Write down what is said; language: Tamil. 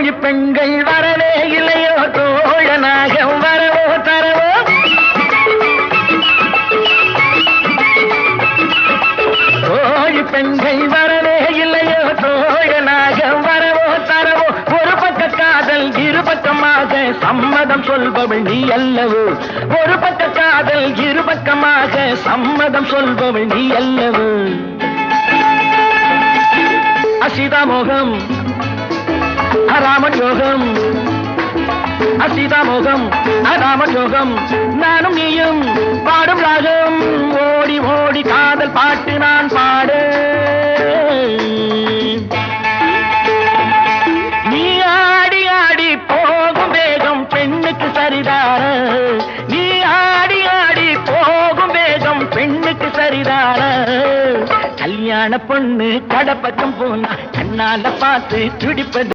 தோழி பெண்கள் வரவே இல்லையோ தோழனாக வரவோ தரவோ. தோழி பெண்கள் வரவே இல்லையோ தோழனாக வரவோ தரவோ. ஒரு பக்க காதல் இரு பக்கமாக சம்மதம் சொல்பவள் நீ அல்லவோ. ஒரு பக்க காதல் இரு பக்கமாக சம்மதம் சொல்பவள் நீ அல்லவோ. அசிதாமோகம் அராமயோகம், அசிதாமோகம் அராமயோகம். நானும் நீயும் பாடும் ராகம், ஓடி ஓடி காதல் பாட்டு நான் பாடு. நீ ஆடி ஆடி போகும் வேகம் பெண்ணுக்கு சரிதான. நீ ஆடி ஆடி போகும் வேகம் பெண்ணுக்கு சரிதான. கல்யாண பொண்ணு கடப்பக்கம் போனா கண்ணால பார்த்து துடிப்பது